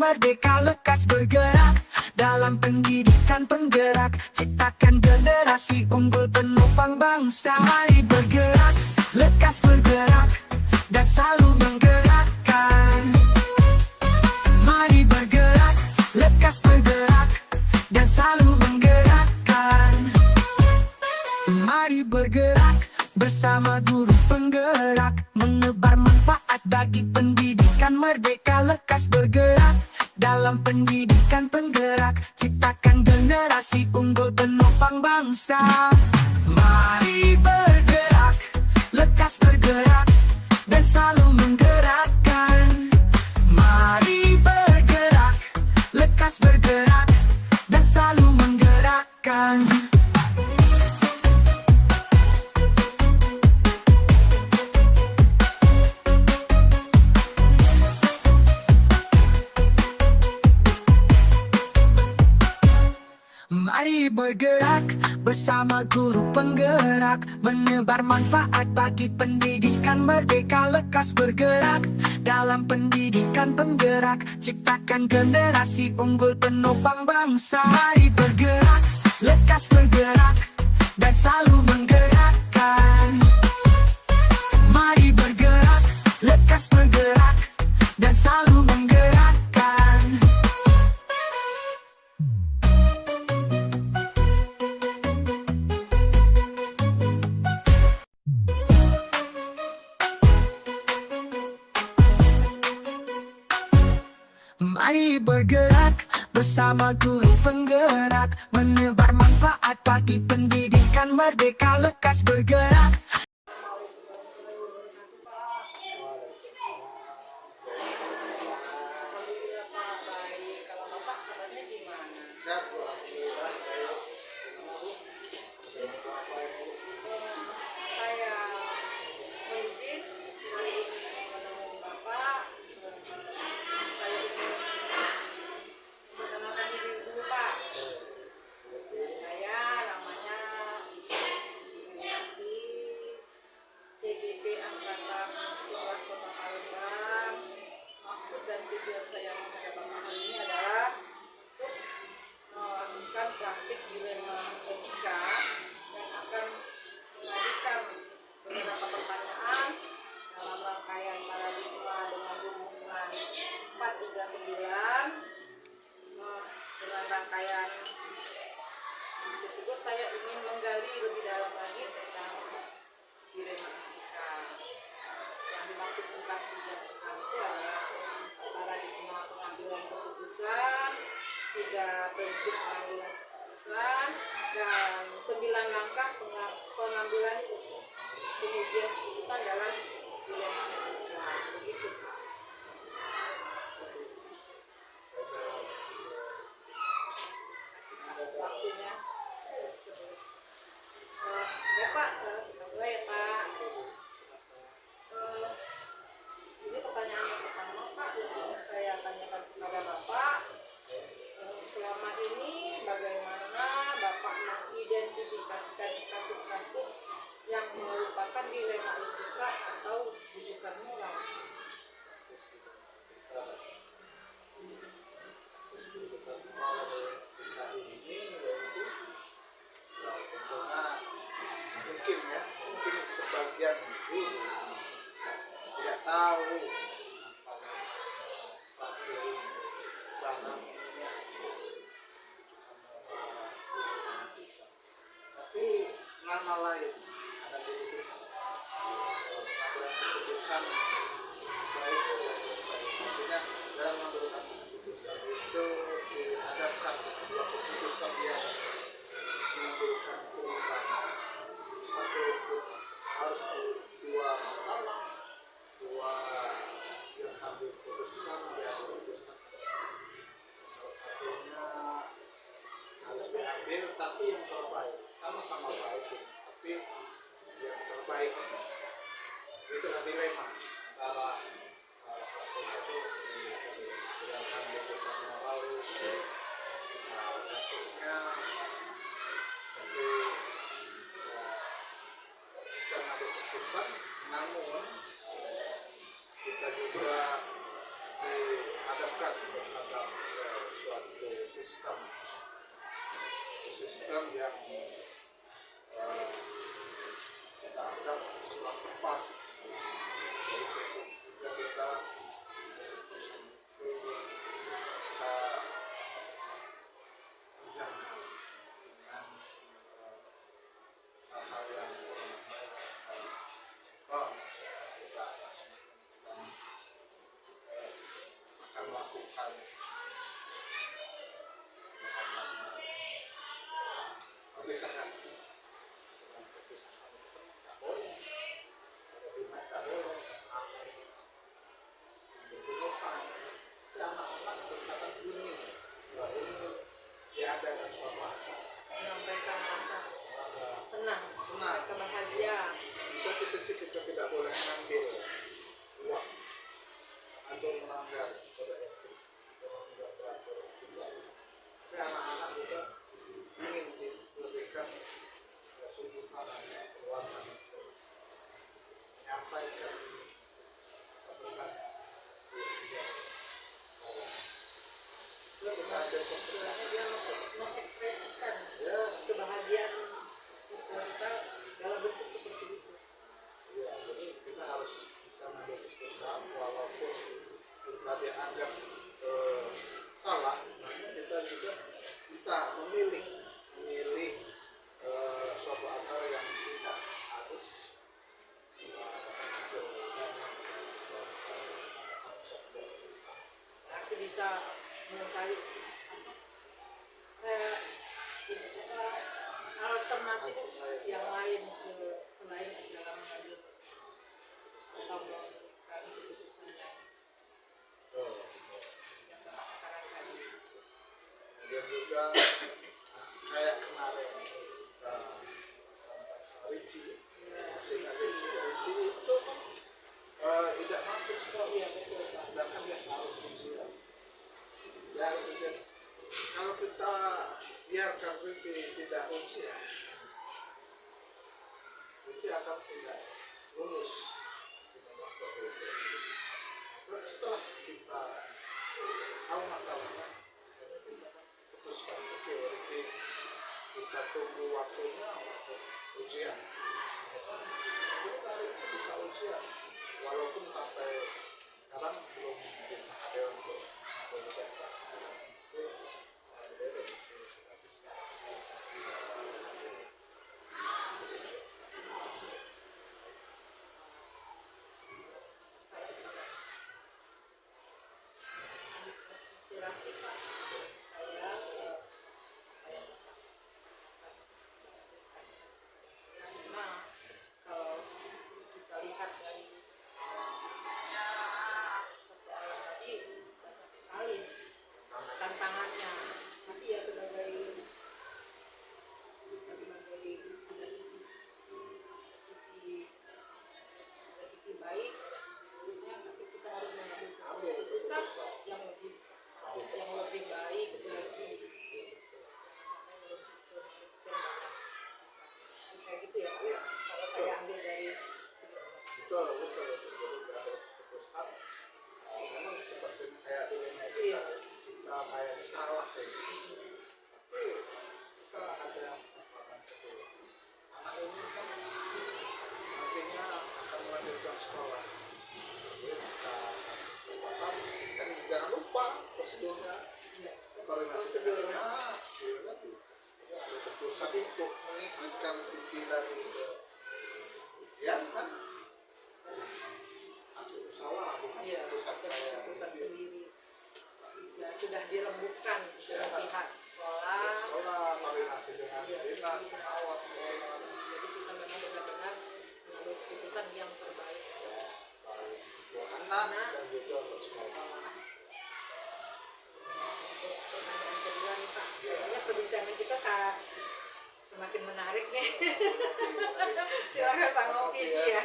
merdeka lekas bergerak. Dalam pendidikan penggerak, ciptakan generasi unggul penopang bangsa. Mari bergerak, lekas bergerak, dan selalu menggerakkan. Mari bergerak, lekas bergerak, dan selalu menggerakkan. Mari bergerak bersama guru penggerak, menebar manfaat bagi pendidikan merdeka lekas bergerak. Dalam pendidikan penggerak, ciptakan generasi unggul penopang bangsa. Mari bergerak, lekas bergerak, dan selalu menggerakkan. Mari bergerak, lekas bergerak, dan selalu menggerakkan. Mari bergerak bersama guru penggerak, menebar manfaat bagi pendidikan merdeka lekas bergerak. Dalam pendidikan penggerak, ciptakan generasi unggul penopang bangsa. Mari bergerak, lekas bergerak, dan selalu menggerakkan. Mari bergerak, lekas bergerak, dan selalu menggerakkan. Mari bergerak bersama guru penggerak, menebar manfaat bagi pendidikan merdeka lekas bergerak. Tujuan saya menghadap Bapak hari ini adalah untuk melakukan praktik dilema etika dan akan mengajukan beberapa pertanyaan dalam rangkaian paradigma dengan rumusan 439. Dengan rangkaian tersebut saya ingin menggali lebih dalam lagi tentang dilema etika. Yang dimaksud 439 itu adalah paradigma pengambilan keputusan, 3 prinsip pengambilan keputusan, dan 9 langkah pengambilan pengujian keputusan dalam dilema etika. Begitu. Waktunya. Ya Pak, kita mulai ya Pak. Ini pertanyaan yang pertama Pak, yang saya tanyakan kepada Bapak. Selama ini bagaimana Bapak mengidentifikasikan kasus-kasus yang merupakan dilema etika atau rujukan moral? Mungkin sebagian guru tidak tahu hasil bahan ini, tapi nama lain ada di pengambilan keputusan baik maksudnya dalam mengambil keputusan itu dihadapkan sebuah keputusan yang menimbulkan perubahan. Satu harus dua masalah, dua yang ambil keputusan, yang keputusan salah satunya harus diambil tapi yang terbaik, sama-sama baik tapi yang terbaik. Itulah dilema antara salah satunya itu silakan dibuka moral kasusnya, tapi kita ngambil keputusan, namun kita juga dihadapkan terhadap keputusan yang kita anggap kurang tepat. Dari situ juga kita keputusan itu bisa terjangkau dengan hal-hal yang kurang baik. Contoh, misalnya kita akan melakukan perpisahan. Perpisahan itu tidak boleh. Ada dinas tidak boleh. Diperlukan. Tapi anak-anak berkata ingin diadakan suatu acara. yang mereka merasa Merasa senang, senang. mereka bahagia. Di satu sisi kita tidak boleh mengambil uang atau melanggar kode etik atau melanggar peraturan pribadi. Tapi anak-anak juga ingin diberikan kesungguhan dan keluaran untuk menyampaikan pesan-pesan yang kita ada Sebenarnya dia mengekspresikan ya. kebahagiaan siswa kita dalam bentuk seperti itu. Ya, jadi kita harus bisa mengambil keputusan walaupun kita dianggap salah, namun kita juga bisa memilih suatu acara yang tidak harus Berarti bisa mencari alternatif yang lain selain dalam mengambil atau memberikan keputusan yang terkatakan tadi. Kemudian juga kayak kemarin kita sama Ricci itu tidak masuk sekolah. Iya betul Pak. Sedangkan dia harus ujian. Ya, ujian. Kalau kita biarkan Ricci tidak ujian, Ricci akan tidak lulus. Nah, setelah kita tahu masalahnya, kita putuskan oke, Ricci, kita tunggu waktunya untuk ujian. Jadi Ricci bisa ujian, walaupun sampai sekarang belum bisa ada untuk ijazah. Tapi Ricci sudah bisa. Inspirasi Pak. Saya karena kalau kita lihat dari persoalan tadi banyak sekali tantangannya. Tapi ya sebagai ada sisi baik, ada sisi buruknya, tapi kita harus mengambil keputusan yang lebih baik lagi kayak gitu ya Pak. Kalau saya ambil dari Betul. Jadi berada keputusan. Memang seperti kayak dulunya Iya. kita kayak salah kayak gitu. Tapi kita ada kesempatan kedua. Anak ini kan nantinya akan melanjutkan sekolah. Jadi kita kasih kesempatan. Dan jangan lupa prosedurnya. Koordinasi dengan dinas, ya kan? Ada keputusan untuk mengikutkan ujian ujian kan hasil musyawarah bukan Iya, keputusan saya keputusan sendiri. sendiri ya, sudah dirembukan Ya, dari pihak sekolah. sekolah koordinasi dengan dinas pengawas sekolah Jadi kita memang benar-benar mengambil keputusan yang terbaik. baik untuk anak dan juga untuk sekolah. Untuk pertanyaan kedua nih Pak, kayaknya perbincangan kita semakin menarik nih. Silakan Pak ngopi ya.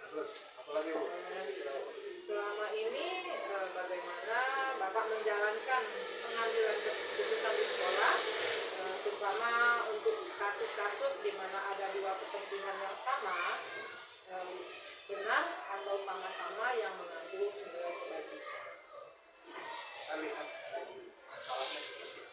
Terus apalagi Bu? Selama ini bagaimana Bapak menjalankan pengambilan keputusan di sekolah, terutama untuk kasus-kasus di mana ada dua kepentingan yang sama, benar atau sama-sama yang mengandung nilai kebajikan. Kita lihat lagi masalahnya seperti apa.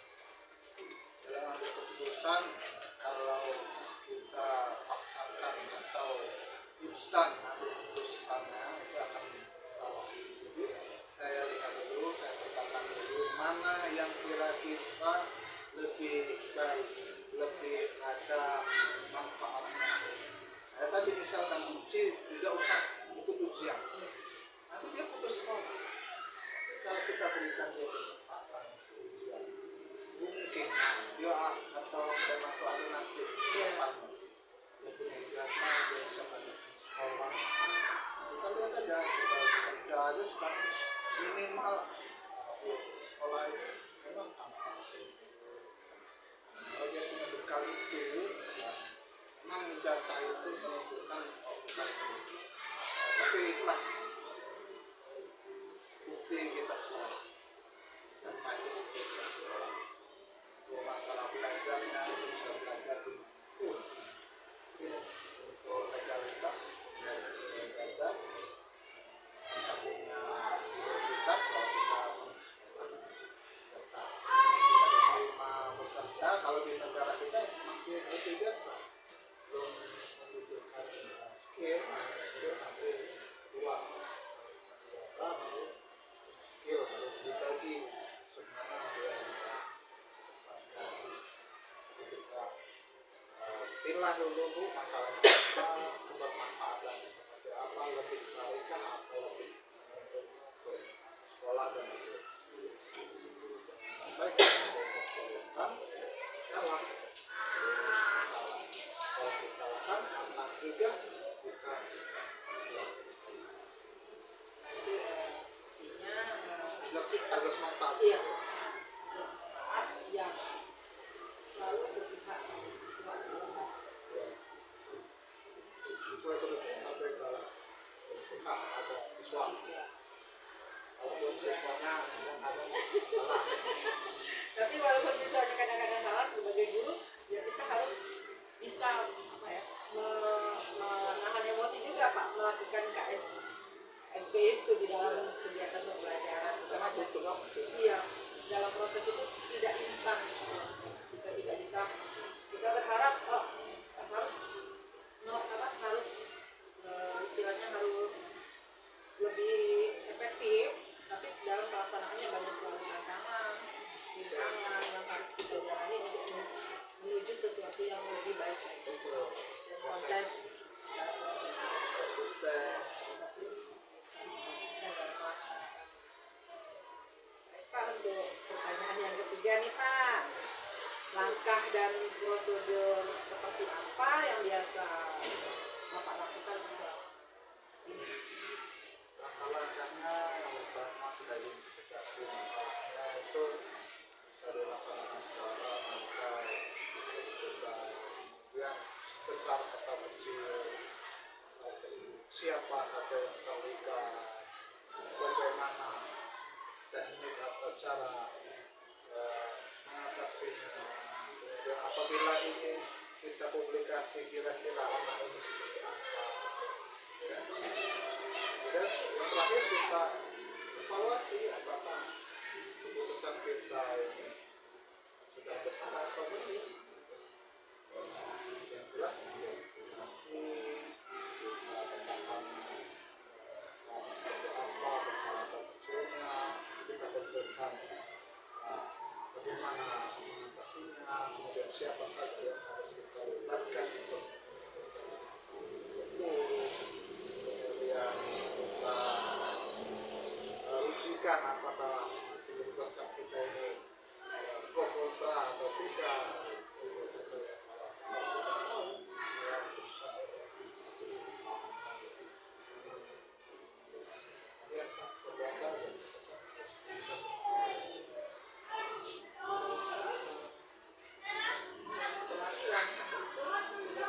mana yang kira-kira lebih baik, lebih ada manfaatnya. Ya, tadi misalkan uji tidak usah ikut ujian, nanti dia putus sekolah. Tapi kalau kita berikan dia kesempatan untuk ujian, mungkin dia atau memang itu ada nasib depannya. Dia punya ijazah, dia bisa melanjutkan sekolah. Kita lihat aja, kita kerja aja sekarang minimal sekolah itu memang amat sulit. Kalau dia punya bekal itu, ya, memang ijazah itu menunjukkan bukan itu. Tapi itulah bukti kita sekolah. Ijazah itu bukti kita sekolah. Untuk masalah belajarnya itu bisa belajar pun. Ya, untuk legalitas, belajar. Kita punya identitas kalau kita pergi sekolah. Ijazah. Kita diterima bekerja kalau di negara kita masih butuh ijazah. Belum membutuhkan skill nanti uang ijazah baru skill baru dibagi sebenarnya dia bisa dapatkan. Jadi kita pilih dulu masalahnya apa, kebermanfaatannya seperti apa, lebih baikkan atau lebih untuk sekolah dan untuk sampai keputusan salah. Salah. Kalau disalahkan, anak juga bisa dilakukan. Jadi intinya Azas manfaat. iya, asas manfaat yang selalu berpihak pada siswa dalam Sesuai kebutuhan apa yang salah. Ada siswa. siswa. Walaupun siswanya yang ada salah. Tapi walaupun misalnya kadang-kadang salah sebagai guru, ya kita harus bisa apa ya, menahan emosi juga Pak, melakukan KSP itu di dalam kegiatan pembelajaran. Karena butuh apa? Iya, dalam proses itu tidak instan. Kita tidak bisa, kita berharap harus istilahnya harus lebih efektif, tapi dalam pelaksanaannya banyak sekali rintangan yang harus kita jalani untuk menuju sesuatu yang lebih baik lagi. Untuk Dan proses konsisten. Pak, untuk pertanyaan yang ketiga nih Pak, langkah dan prosedur seperti apa yang biasa Bapak lakukan selama ini? Langkah-langkahnya yang pertama kita identifikasi masalahnya itu bisa dilaksanakan secara maka bisa ditunda. Kemudian besar atau kecil masalah tersebut, siapa saja yang terlibat, bagaimana teknik atau cara mengatasinya. Kemudian apabila ini kita publikasi kira-kira anak ini seperti apa, ya. Dan yang terakhir kita evaluasi apakah keputusan kita ini sudah benar atau belum. Yang jelas kita evaluasi, kita katakan salah seperti apa, besar atau kecilnya, kita tentukan bagaimana mengatasinya, kemudian siapa saja yang harus kita libatkan untuk kemudian kita ujikan apakah keputusan kita ini pro kontra atau tidak. Keputusan evaluasi kita tahu ya keputusan biasa perbuatan biasa. Langkah itu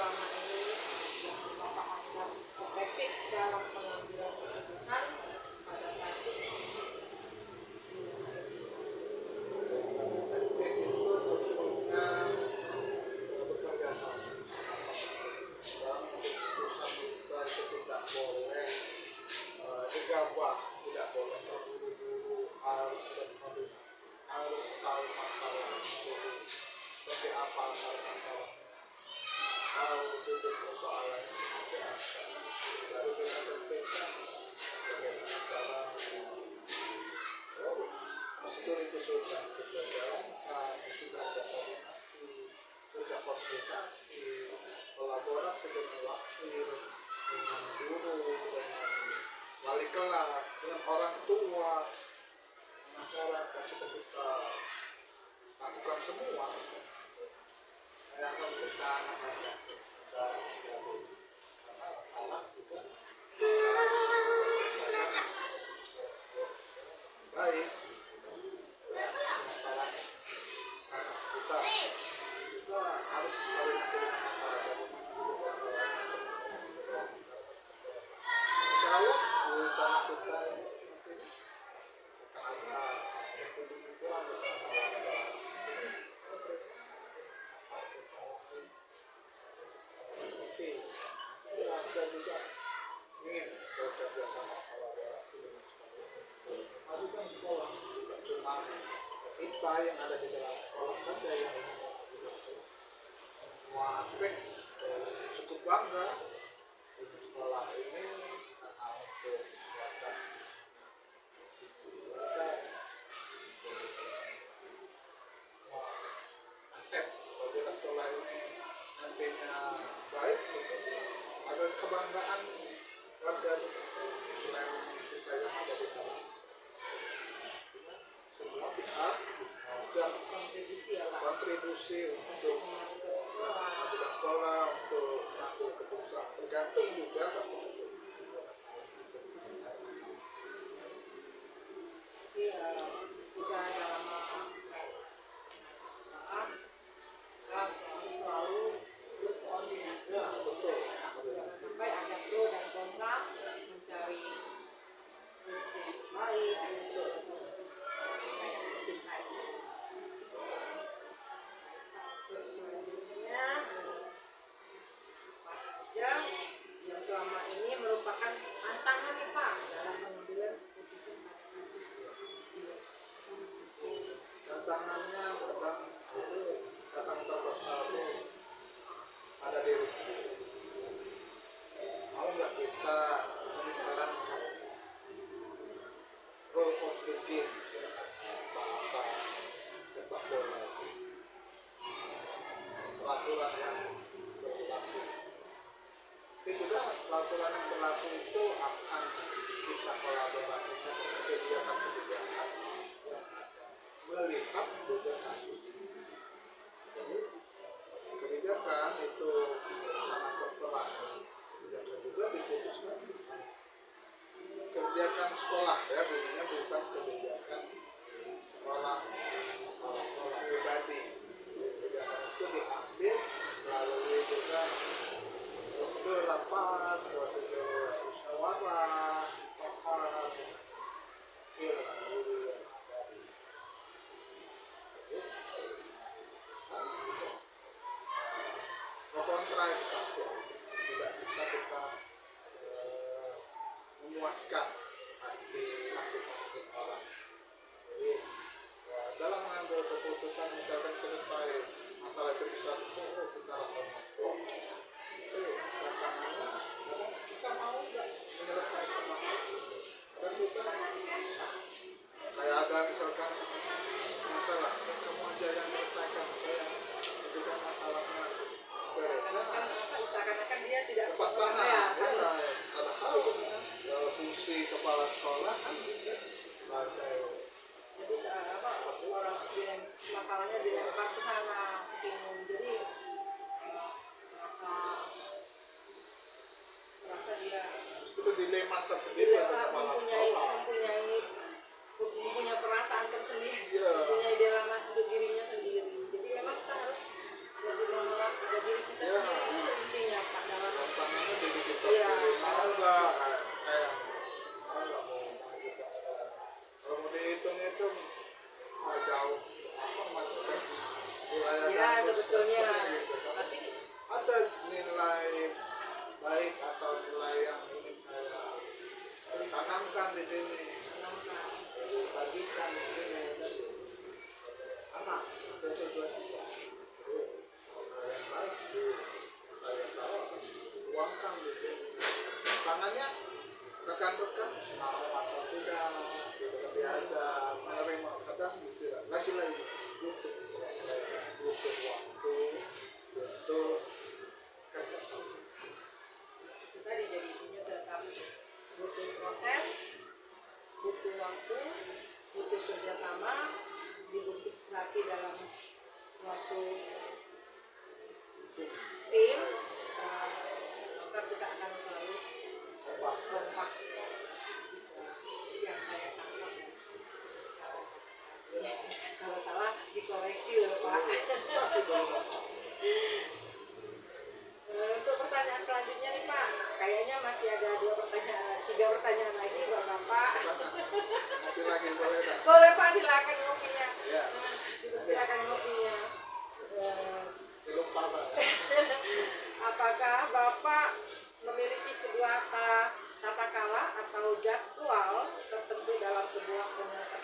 selama ini yang Bapak anggap efektif dalam pengambilan keputusan pada kasus efektif itu bentuknya bekerja sama dalam keputusan kita itu tidak boleh gegabah, tidak boleh terburu-buru, harus berkoordinasi, harus tahu masalah dulu seperti apa akar masalah, tahu duduk persoalannya seperti apa, baru kita berpikir bagaimana cara prosedur itu sudah kita jalankan, sudah ada koordinasi, sudah konsultasi, kolaborasi dengan wakil, dengan guru, dengan wali kelas, dengan orang tua, masyarakat, sudah kita lakukan semua. Saya akan ke sana saja mencari sekali karena masalah juga baik masalah karena kita harus koordinasi dengan masyarakat. Insya Allah di tanah kita nantinya akan ada sesi pemikiran bersama warga. Warga juga ingin bekerja sama kolaborasi dengan sekolah. Tapi kan sekolah tidak cuma kita yang ada di dalam sekolah saja yang ingin bekerja. Semua aspek cukup bangga dengan sekolah ini karena untuk warga di situ belajar untuk bisa semua aset bagi sekolah ini nantinya baik tentunya ada kebanggaan warga selain kita yang ada di dalam semua pihak ajak kontribusi untuk memajukan sekolah, untuk mengambil keputusan tergantung juga juga dalam selalu berkoordinasi betul sampai ada pro dan kontra mencari solusi yang baik untuk mencintai. Selanjutnya apa saja yang selama ini merupakan tantangan nih Pak dalam pengambilan keputusan pada kasus tantangannya memang itu tantangan terbesar itu ada diri sendiri. Mau nggak kita menjalankan role of the game, bahasa sepak bola, peraturan yang berlaku. Tapi juga peraturan yang berlaku itu akan kita kolaborasikan dengan kebijakan-kebijakan yang ada. Melihat juga kasus ini. Jadi kebijakan itu sangat berperan. Kebijakan juga diputuskan kebijakan sekolah ya, bunyinya bukan kebijakan sekolah sekolah pribadi. Kebijakan itu diambil melalui juga prosedur rapat, prosedur musyawarah, mufakat, guru yang ada di pro kontra itu pasti tidak bisa kita memuaskan hati masing-masing orang. Jadi dalam mengambil keputusan misalkan selesai masalah itu bisa selesai, kita rasa tantangannya kita mau nggak menyelesaikan masalah itu. Dan kita kayak ada misalkan masalah, kamu aja yang menyelesaikan, saya itu kan masalahnya berbeda. seakan-akan dia tidak Lepas tangan, ya, padahal fungsi kepala sekolah kan sebagai jadi orang yang masalahnya dilempar ke sana ke sini, jadi merasa dia itu dilema tersendiri untuk kepala sekolah. mempunyai perasaan tersendiri, Iya. mempunyai dilema untuk dirinya sendiri. Jadi memang kita harus jadi diri kita sendiri dulu intinya. sebetulnya. seperti itu. Tapi Ada nilai baik atau nilai yang ingin saya tanamkan di sini, bagikan di sini dari anak itu tujuan juga. Yang baik saya tahu akan tuangkan di sini. Tangannya rekan-rekan mau atau tidak, tidak diajak menerima kadang tidak. Lagi-lagi butuh saya butuh waktu untuk kerjasama. itu tadi jadi intinya tetap butuh proses, butuh waktu, butuh kerjasama, dibungkus lagi dalam suatu tim. Maka kita akan selalu kompak. Yang saya tangkap. Kalau salah dikoreksi loh Pak. Masih belum. Untuk pertanyaan selanjutnya nih Pak, kayaknya masih ada 3 pertanyaan lagi buat Bapak. Nanti lagi boleh tak? Boleh Pak, silakan ngopinya. Ya. Silakan ngopinya. Belum pasang. Apakah Bapak memiliki sebuah tata kala atau jadwal tertentu dalam sebuah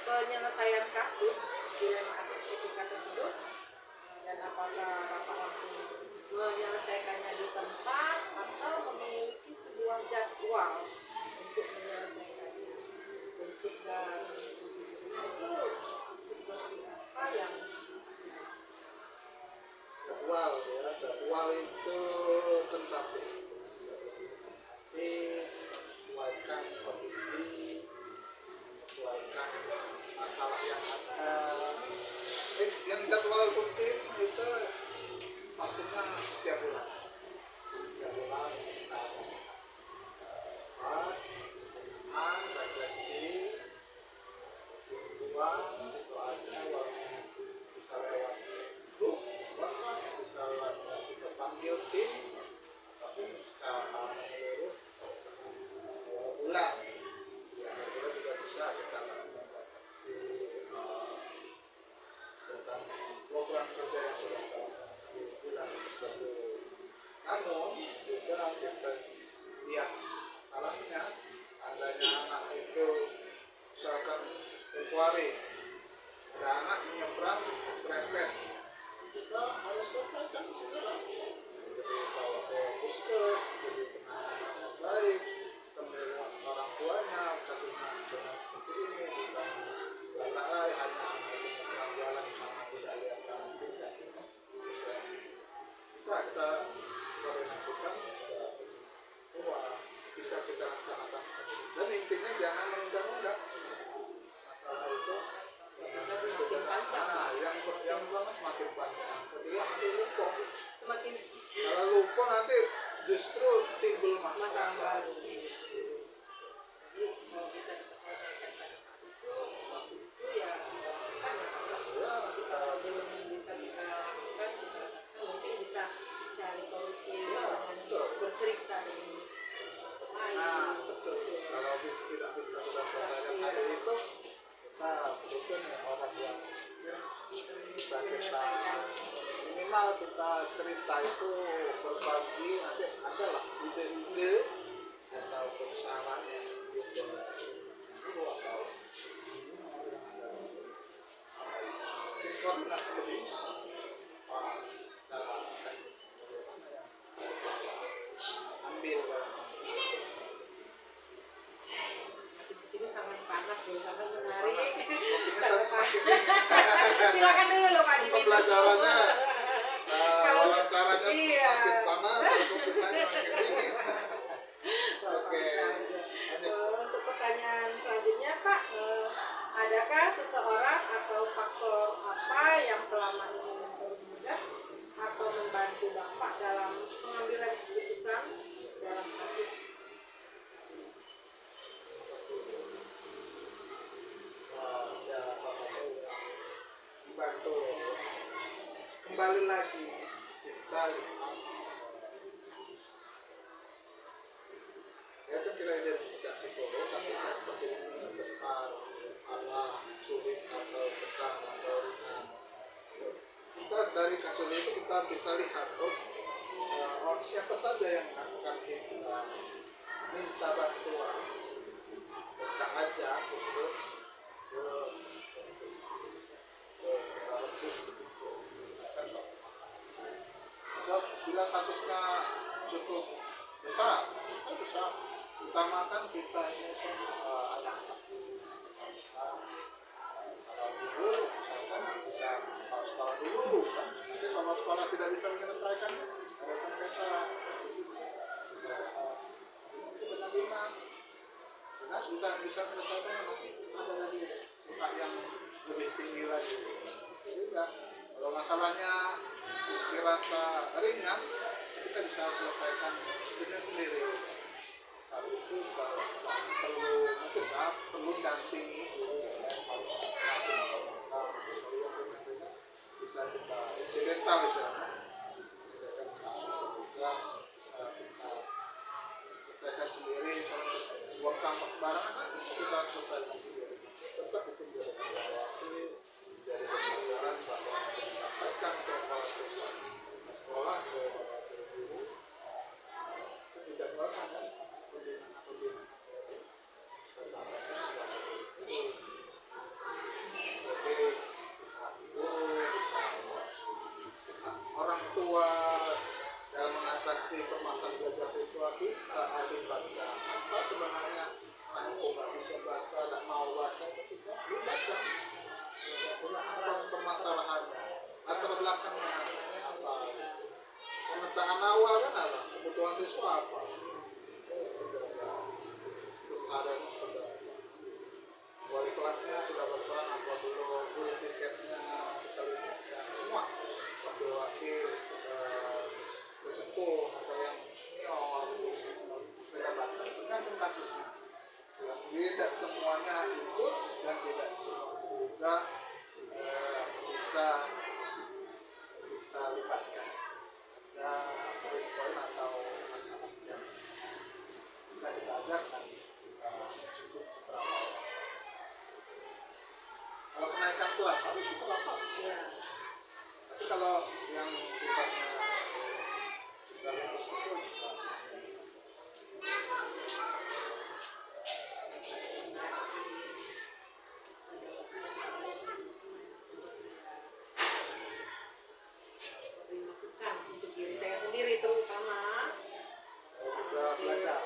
penyelesaian kasus dilema etika tersebut? Dan apakah Bapak langsung menyelesaikannya di tempat atau memiliki sebuah jadwal untuk menyelesaikannya? Bentuk dan prosedurnya itu seperti apa yang Jadwal ya, jadwal itu tentatif. Ini menyesuaikan kondisi, menyesuaikan masalah yang ada. Yang jadwal rutin itu pastinya setiap bulan. Setiap bulan kita rapat, refleksi, mingguan itu ada waktu bisa lewat grup WhatsApp, bisa lewat kita panggil tim, ataupun secara menyeluruh bulan. Ya, bulan juga bisa kita lakukan refleksi tentang program kerja yang sudah kita di bulan tersebut. Namun juga kita lihat masalahnya adanya anak itu misalkan Februari ada anak menyeberang serempet, kita harus selesaikan segera. Jadi bawa ke puskes, jadi penanganan yang baik, temui orang tuanya, kasusnya seperti ini, bukan lalai hanya anak itu menyeberang jalan karena tidak lihat kanan kiri. Bisa kita koordinasikan bahwa bisa kita laksanakan. Dan intinya jangan menunda-nunda masalah itu. kita semakin panjang Pak. Yang pertama semakin panjang, kedua nanti lupa. Semakin Kalau lupa nanti justru timbul masalah masalah. baru. Jadi kalau bisa kita selesaikan satu-satu itu ya kan Ya, tapi kalau belum bisa kita lakukan kita mungkin bisa cari solusi dengan betul. bercerita dengan lain. Nah, betul. Kalau tidak bisa kita selesaikan hari itu, kita butuh nih orang yang bisa kita minimal kita cerita itu berbagi, nanti adalah ide-ide ataupun sarannya gitu. Itu atau koordinasi lebih cara ambil Di sini sangat panas loh, sangat menarik. kopinya Sangat tadi semakin panas. dingin. Silakan dulu loh Pak. Pembelajarannya Kalau- wawancaranya iya. semakin panas, kopisannya semakin dingin. Oke. Untuk pertanyaan selanjutnya Pak, adakah seseorang atau faktor apa yang selama ini mempermudah atau membantu Bapak dalam pengambilan keputusan dalam kasus? Siapa saja membantu. Kembali lagi kita lihat ya kan kita identifikasi dulu kasusnya seperti ini, besar, apa, sulit atau sedang atau ringan. Kita dari dari kasus itu kita bisa lihat terus siapa saja yang akan kita minta bantuan, kita ajak untuk bila kasusnya cukup besar, kita bisa utamakan kita ini kan anak-anak kalau dulu misalkan bisa sekolah dulu kan, nanti kalau sekolah tidak bisa menyelesaikan ada sengketa dengan dinas bisa menyelesaikan, nanti ada lagi buka yang lebih tinggi lagi. Jadi kalau masalahnya dirasa ringan, kita bisa selesaikan dengan sendiri. Saat itu perlu mungkin perlu dampingi bisa kita insidental istilahnya, bisa kita selesaikan sendiri. Kalau buang sampah sembarangan kan bisa kita selesaikan sendiri. Tetap itu menjadi evaluasi, menjadi pembelajaran bahwa disampaikan ke kepala sekolah, ke guru, tidak pernah kan pembinaan kita sampaikan jadi guru bisa orang tua dalam mengatasi permasalahan belajar siswa kita akibatkan apa sebenarnya anak nggak bisa baca, tidak mau baca, ketika dia baca punya apa permasalahannya, latar belakangnya apa, pemetaan awal kan apa, kebutuhan siswa apa, kesadarannya seperti apa, wali kelasnya sudah berperan apa belum, guru tiketnya kita libatkan semua, wakil-wakil sesepuh atau yang senior terlibatkan, tergantung kasusnya. Yang tidak semuanya ikut dan tidak semua juga bisa kita libatkan. Ada poin-poin atau masalah yang bisa kita ajarkan cukup berapa. Kalau kenaikan kelas harus kita lapor. Ya. Tapi kalau yang sifatnya bisa lebih kecil bisa. Untuk diri saya sendiri terutama. Saya juga belajar,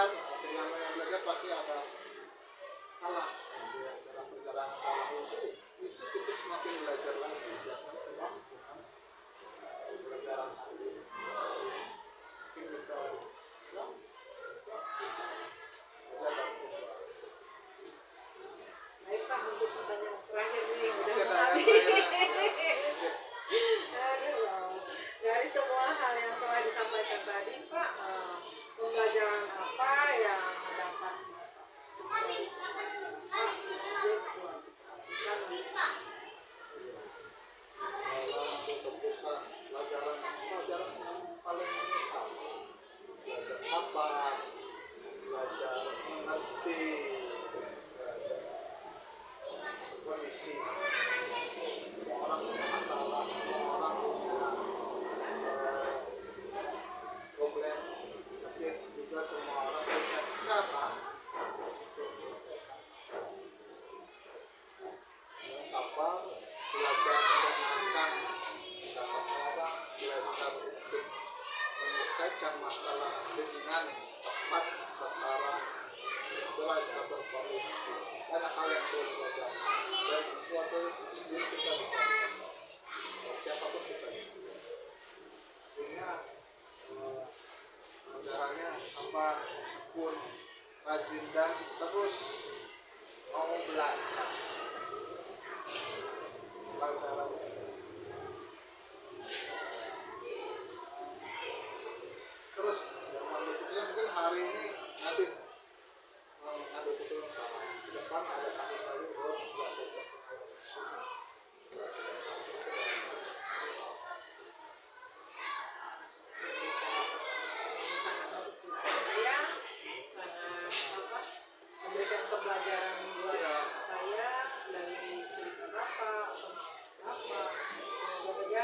tapi namanya belajar pasti ada salah. Dalam perjalanan salah itu kita semakin belajar lagi, jangan puas dengan pelajaran tadi. Mungkin kita ya bisa belajar terus. Baik Pak, untuk pertanyaan terakhir nih Masih udah ada habis. Aduh, dari semua hal yang telah disampaikan tadi Pak, pembelajaran apa yang dapat dari Pak Yesus? Keputusan pelajaran yang paling menyesal, belajar sabar, belajar mengerti kondisi. Semua orang punya masalah, semua orang punya problem, tapi juga semua orang punya cara untuk menyelesaikan masalah. Sabar, belajar mendengarkan pendapat orang, belajar untuk menyelesaikan masalah dengan tepat sasaran, belajar berkoordinasi. Banyak hal yang perlu belajar dari sesuatu sendiri kita bisa, siapapun kita bisa. Sehingga pelajarannya sabar, tekun, rajin dan terus mau belajar. Terus yang berikutnya mungkin hari ini nanti mengambil keputusan sama ke depan ada kasus lagi belum selesai. Sangat bagus buat saya, sangat memberikan pembelajaran buat saya dari cerita Bapak. Semoga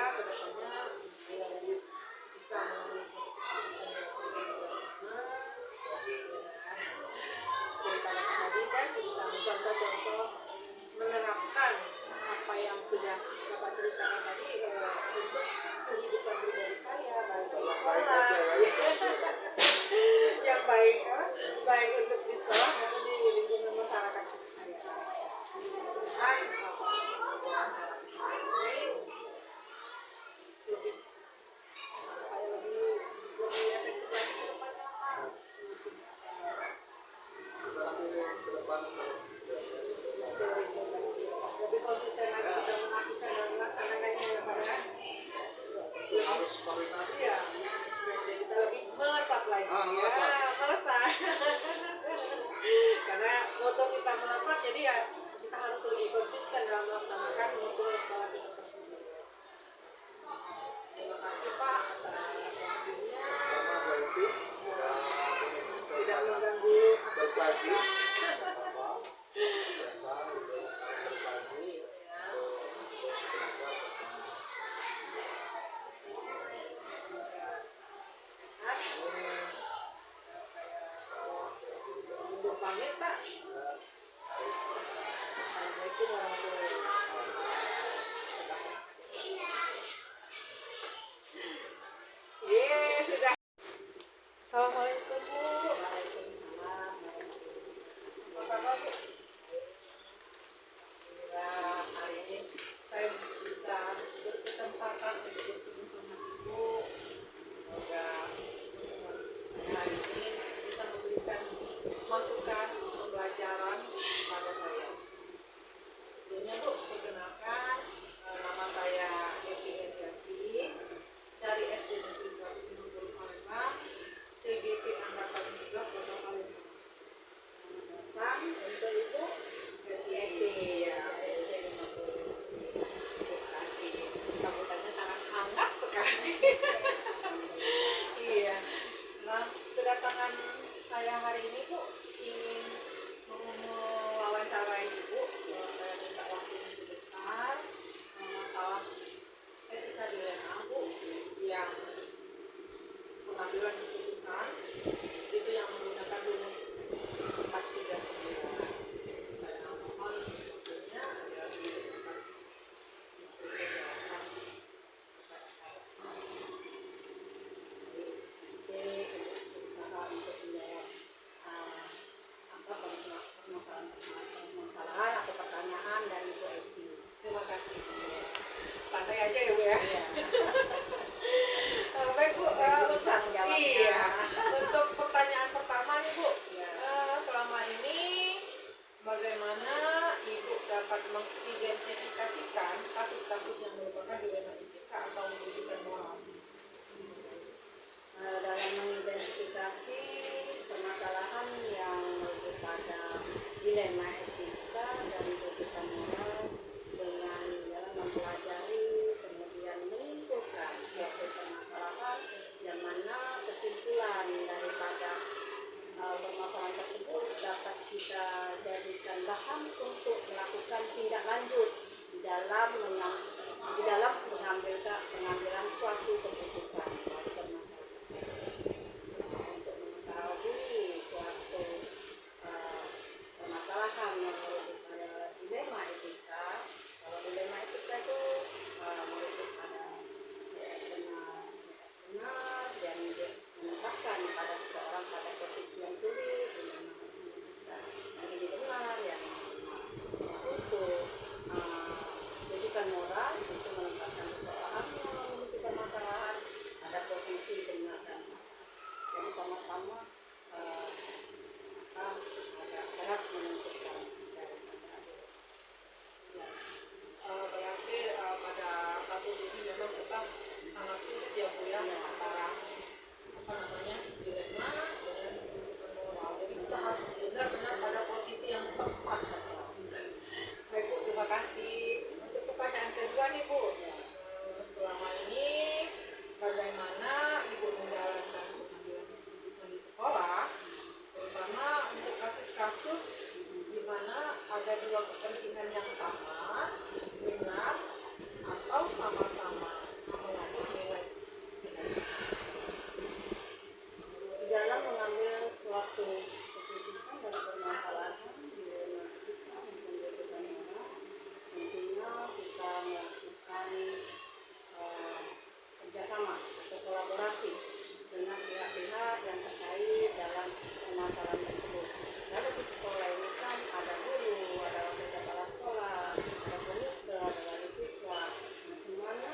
ke depan selalu lebih konsisten lagi kita melakukan dan melaksanakannya ya Pak ya. harus koordinasi. Iya. Jadi kita lebih melesat lagi. Melesat. Ya, melesat. Karena moto kita melesat, jadi ya kita harus lebih konsisten dalam melaksanakan moto sekolah kita tersebut. Terima kasih Pak atas waktunya. Sama Bu Eti Tidak mengganggu berbagi sama biasa udah saling berbagi untuk terus belajar mundur pamit Pak. Assalamualaikum warahmatullahi wabarakatuh. Sudah. Assalamualaikum Bu. Waalaikumsalam. Apa kabar Bu? Alhamdulillah, hari ini saya bisa berkesempatan untuk bertemu sama Ibu. Semoga hari ini bisa memberikan masukan pembelajaran kepada saya. Sebelumnya Bu, perkenalkan nama saya Evi Endriati dari SD Negeri 150 Palembang, CGP Angkatan 11 Kota Palembang. Selamat datang untuk Ibu Evi ya, SD 50. Terima kasih. Sambutannya sangat hangat sekali. Iya. Nah, kedatangan saya hari ini Bu ingin mewawancarai Ibu. Saya minta waktunya sebentar. Masalah etika dilema Bu yang pengambilan keputusan itu yang menggunakan rumus 439. Saya mohon waktunya agar dipercepat diperjelaskan kepada saya. Berusaha untuk menjawab permasalahan atau pertanyaan dari Bu Evi. Terima kasih. Santai aja ya Bu ya. Baik Bu, iya. Untuk pertanyaan pertama nih Bu, selama ini bagaimana Ibu dapat mengidentifikasikan kasus-kasus yang merupakan dilema etika atau rujukan moral? Dalam mengidentifikasi permasalahan yang lebih pada dilema etika dan rujukan moral dengan dalam mempelajari kemudian menyimpulkan suatu permasalahan yang mana kesimpulan daripada permasalahan tersebut dapat kita jadikan bahan untuk melakukan tindak lanjut di dalam pengambilan suatu keputusan suatu permasalahan untuk mengetahui suatu permasalahan yang merujuk pada dilema etika. Kalau dilema etika itu merujuk pada benar dan menempatkan pada seseorang pada posisi yang sulit dengan memutuskan yang ini benar yang untuk rujukan moral untuk menempatkan seseorang yang memiliki permasalahan pada posisi benar dan salah. Jadi sama-sama agak berat menentukan daripada Berarti pada kasus ini memang kita sangat sulit ya Bu ya, antara dilema dengan rujukan moral. Jadi kita harus benar-benar pada posisi yang tepat. Baik Bu, terima kasih. Untuk pertanyaan kedua nih Bu, selama ini bagaimana Ibu menjalankan pengambilan keputusan di sekolah, terutama untuk kasus-kasus di mana ada dua kepentingan yang sama, benar atau sama-sama mengandung nilai. di dalam mengambil suatu keputusan dan permasalahan dilema etika maupun rujukan moral, tentunya kita melakukan kerjasama atau kolaborasi dengan pihak-pihak yang terkait dalam permasalahan tersebut. Lalu di sekolah ini kan ada guru, ada wakil kepala sekolah, ada komite, ada wali siswa. Nah, semuanya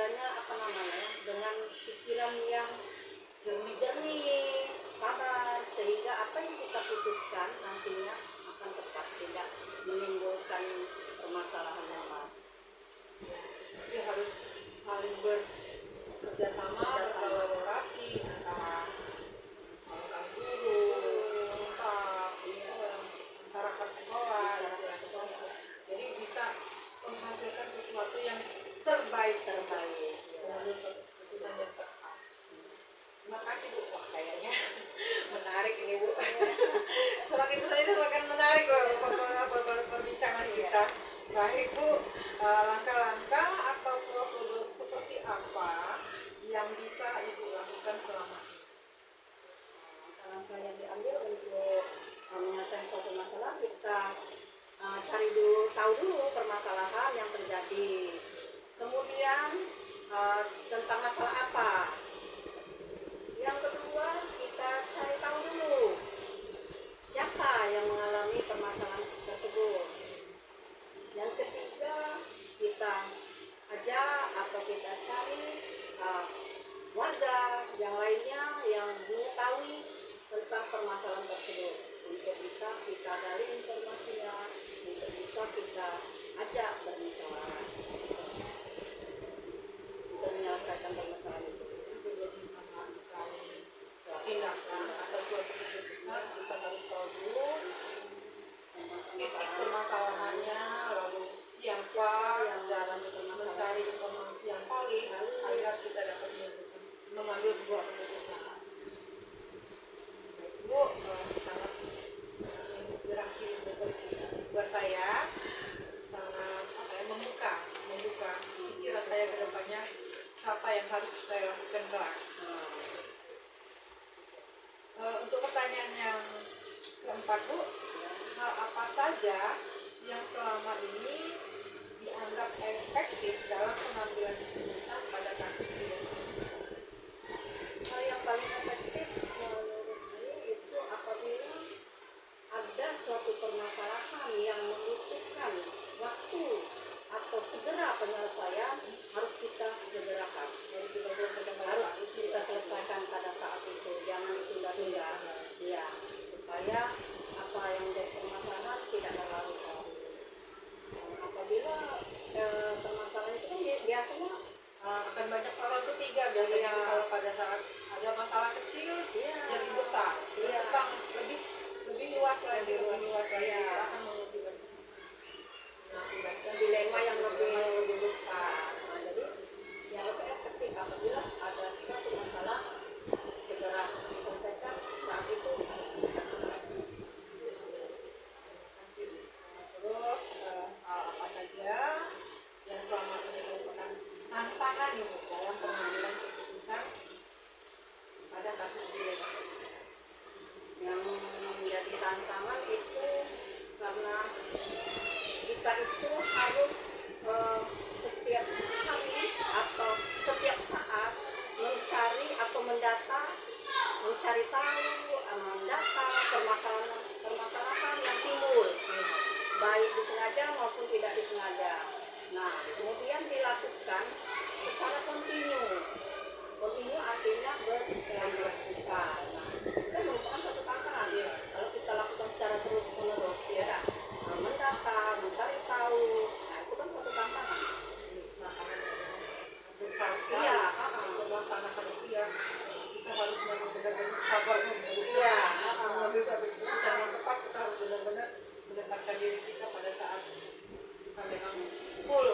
istilahnya apa namanya, dengan pikiran yang jernih, sabar, sehingga apa yang kita putuskan nantinya akan tepat, tidak menimbulkan permasalahan yang baru. Jadi harus saling bekerja sama, berkolaborasi antara guru, staf, masyarakat sekolah, Masyarakat sekolah. jadi bisa menghasilkan sesuatu yang terbaik. Mengambil suatu keputusan yang tepat. Terima kasih Bu. Wah, kayaknya menarik ini Bu. Semakin kesini semakin menarik perbincangan kita. Baik Bu, langkah-langkah atau prosedur seperti apa yang bisa Ibu lakukan selama ini? Langkah yang diambil untuk menyelesaikan suatu masalah, kita cari dulu, tahu dulu permasalahan yang terjadi, kemudian tentang masalah apa. Yang kedua, kita cari tahu dulu siapa yang mengalami permasalahan tersebut. Yang ketiga, kita ajak atau kita cari warga yang lainnya yang mengetahui tentang permasalahan tersebut untuk bisa kita gali informasinya, untuk bisa kita ajak bermusyawarah untuk menyelesaikan permasalahan itu. Sebelum mengambil tindakan atau suatu keputusan, kita harus tahu dulu titik permasalahannya, lalu siapa yang dalam mencari informasi yang valid agar kita dapat mengambil sebuah keputusan. Baik, Bu, sangat inspirasi buat saya, sangat membuka pikiran saya ke depannya apa yang harus saya lakukan kelak. Untuk pertanyaan yang keempat Bu, hal apa saja yang selama ini dianggap efektif dalam pengambilan keputusan pada kasus pidana? Hal yang paling efektif menurut saya itu apabila ada suatu permasalahan yang membutuhkan waktu atau segera penyelesaian, harus kita segerakan, harus kita selesaikan pada saat itu, jangan ditunda-tunda, ya, supaya apa yang menjadi permasalahan tidak berlarut-larut. Apabila permasalahan itu kan biasanya Akan banyak orang ketiga biasanya kalau pada saat ada masalah kecil jadi besar, berkembang lebih luas lagi, Iya. kita akan mengakibatkan dilema yang lebih besar. Nah, jadi yang lebih efektif apabila ada suatu masalah segera diselesaikan saat itu harus kita selesaikan. Terus hal apa saja yang selama ini merupakan tantangan Ibu dalam pengambilan keputusan pada kasus pidana? Yang menjadi tantangan itu karena kita itu harus setiap hari atau setiap saat mencari atau mencari tahu, mendata permasalahan yang timbul, baik disengaja maupun tidak disengaja. Nah, kemudian dilakukan secara kontinu artinya berkelanjutan. Nah, itu kan merupakan suatu tantangan. Kalau kita lakukan secara terus menerus, ya kan? Mendata, mencari tahu, nah itu kan suatu tantangan. Besar sekali. Iya, Untuk melaksanakan itu ya kita harus benar-benar sabar Iya, mengambil suatu keputusan yang tepat. Kita harus benar-benar mendekatkan diri kita pada saat kita memang full.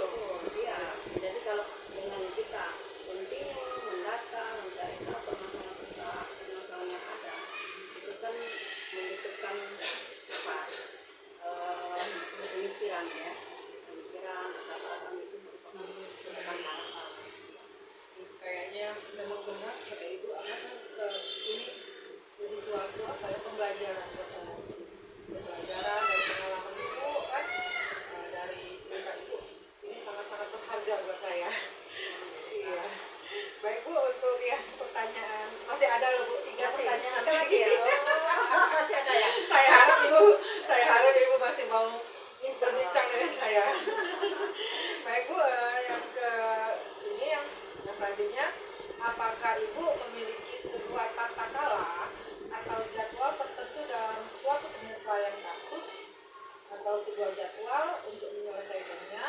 iya. Jadi kalau dengan kita kontinu mendata, mencari tahu permasalahan yang ada, itu kan membutuhkan apa? Pemikiran ya, kesabaran itu merupakan suatu tantangan. Kayaknya memang benar kata Ibu, ini jadi suatu pembelajaran buat saya. Pembelajaran dari pengalaman Ibu kan, dari cerita Ibu, ini sangat-sangat berharga buat saya. Iya. Baik Bu, untuk yang pertanyaan masih ada loh Bu, 3 pertanyaan Ada lagi ya? Masih ada ya? Saya harap Ibu masih mau berbincang dengan saya. Baik Bu, yang ini yang selanjutnya, apakah Ibu memiliki sebuah tata cara atau jadwal tertentu dalam suatu penyelesaian kasus atau sebuah jadwal untuk menyelesaikannya,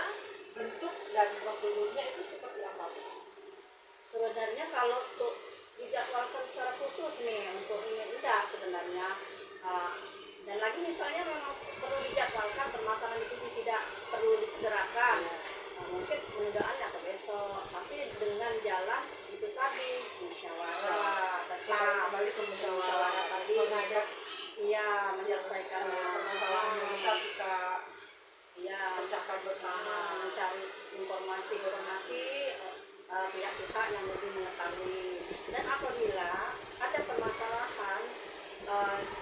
bentuk dan prosedurnya itu seperti apa? Sebenarnya kalau untuk dijadwalkan secara khusus nih untuk ini enggak sebenarnya. Dan lagi misalnya memang perlu dijadwalkan permasalahan itu tidak perlu disegerakan. Mungkin penundaannya ke besok, tapi dengan jalan itu tadi musyawarah. Nah, balik ke musyawarah tadi, mengajak Iya, menyelesaikannya. permasalahan yang bisa kita Iya, pecahkan bersama. mencari informasi pihak-pihak yang lebih mengetahui. Dan apabila ada permasalahan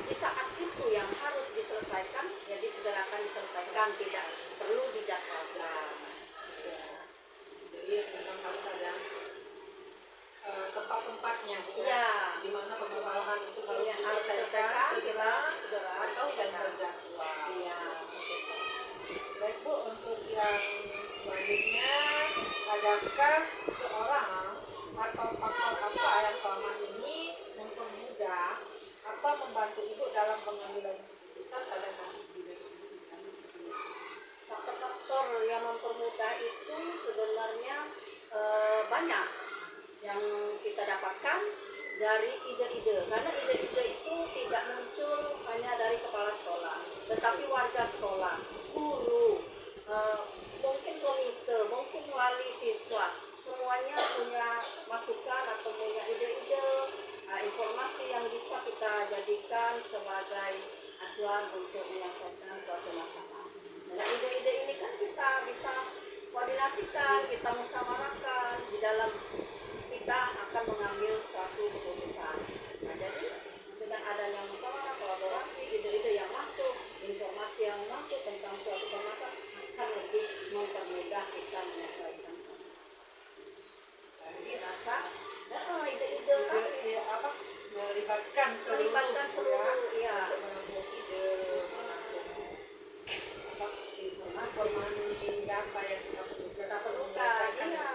di saat itu yang harus diselesaikan, ya disegerakan diselesaikan, tidak perlu dijadwalkan. Ya. Jadi memang harus ada tempat-tempatnya, Iya. di mana permasalahan itu harus Iya, harus diselesaikan segera atau dan diselesaikan. terjadwal. Iya, seperti itu. Baik Bu, untuk yang selanjutnya, adakah seorang atau faktor apa yang selama ini mempermudah atau membantu Ibu dalam pengambilan keputusan pada kasus dilema? Faktor-faktor yang mempermudah itu sebenarnya banyak yang kita dapatkan dari ide-ide, karena ide-ide itu tidak muncul hanya dari kepala sekolah, tetapi warga sekolah, guru, mungkin komite, mungkin wali siswa, semuanya punya masukan atau punya ide-ide, informasi yang bisa kita jadikan sebagai acuan untuk menyelesaikan suatu masalah. Dan ide-ide ini kan kita bisa koordinasikan, kita musyawarahkan di dalam kita akan mengambil suatu keputusan. Nah, jadi dengan adanya musyawarah, kolaborasi, ide-ide yang masuk, informasi yang masuk tentang suatu permasalahan akan lebih mempermudah kita menyelesaikan. Jadi rasa ide-ide kan Melibatkan seluruh, ya, untuk menampung ide, menampung informasi data yang kita perlukan. kita perlukan. Iya.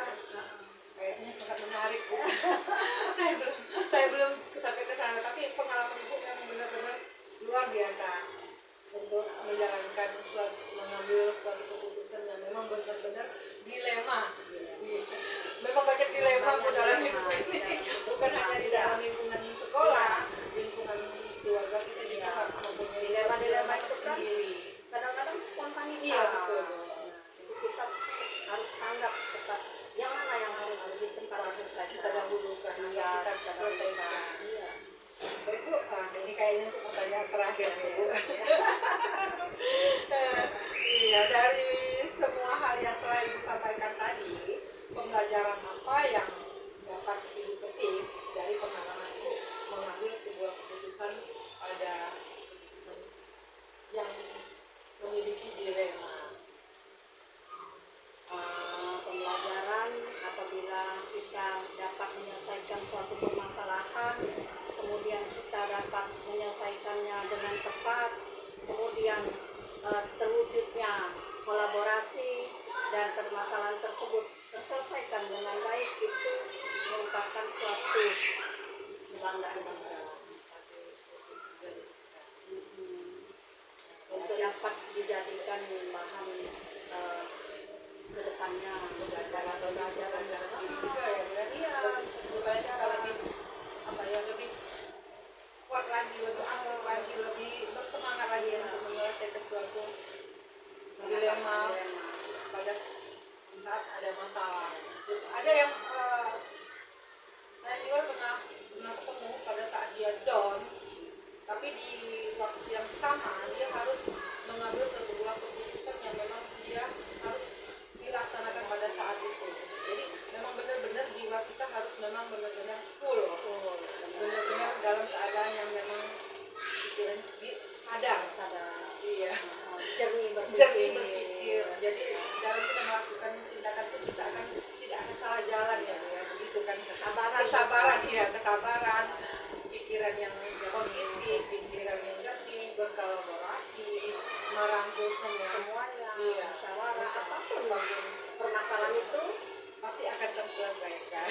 Kayaknya sangat menarik Bu. saya belum sampai ke sana, tapi pengalaman Ibu memang benar-benar luar biasa untuk mengambil suatu keputusan yang memang benar-benar dilema. Memang banyak dilema Bu dalam hidup ini, bukan hanya di dalam lingkungan sekolah, lingkungan keluarga kita juga harus mempunyai Dilema-dilema itu kan sendiri. kadang-kadang spontanitas. Iya, betul. Jadi kita harus tanggap cepat. Yang mana yang harus lebih cepat selesai? Kita dahulukan, Iya, kita selesaikan. Iya. Baik Bu, ini kayaknya untuk pertanyaan terakhir nih Bu. Iya, dari semua hal yang telah Ibu sampaikan tadi, pembelajaran apa yang dapat Ibu petik dari pengalaman Ibu mengambil sebuah keputusan pada yang memiliki dilema? Pembelajaran apabila kita dapat menyelesaikan suatu permasalahan, kemudian kita dapat menyelesaikannya dengan tepat, kemudian terwujudnya kolaborasi dan permasalahan tersebut terselesaikan dengan baik, itu merupakan suatu kebanggaan untuk dapat dijadikan bahan kedepannya pelajaran Ini juga ya, berarti supaya kita lebih lebih kuat lagi, lebih aktif lagi, lebih bersemangat lagi untuk menyelesaikan suatu dilema pada saat ada masalah. Ada yang saya juga pernah ketemu pada saat dia down, tapi di waktu yang sama dia harus mengambil sebuah keputusan yang memang dia harus dilaksanakan pada saat itu. Jadi memang benar-benar jiwa kita harus memang benar-benar full, benar-benar dalam keadaan yang memang istilahnya sadar. Iya. jernih Jernih berpikir. Jadi dalam kita melakukan tindakan itu kita tidak akan salah jalan ya, begitu kan. Kesabaran, pikiran yang positif, pikiran yang jernih, berkolaborasi, merangkul semuanya, iya, musyawarah, apapun permasalahan itu pasti akan terselesaikan.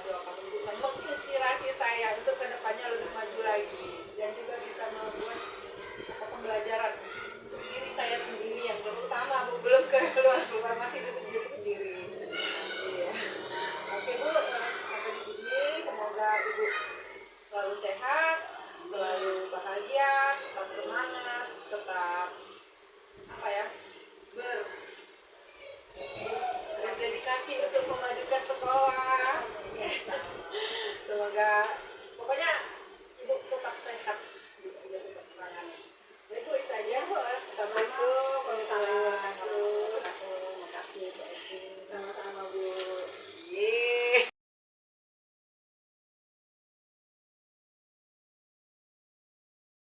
doakan Ibu dan menginspirasi saya untuk kedepannya lebih maju lagi dan juga bisa membuat pembelajaran untuk diri saya sendiri yang terutama Bu, belum keluar masih untuk diri sendiri. Iya. Oke Bu, sampai di sini semoga Ibu selalu sehat, selalu bahagia, tetap semangat, tetap apa ya, berdedikasi untuk memajukan sekolah. Semoga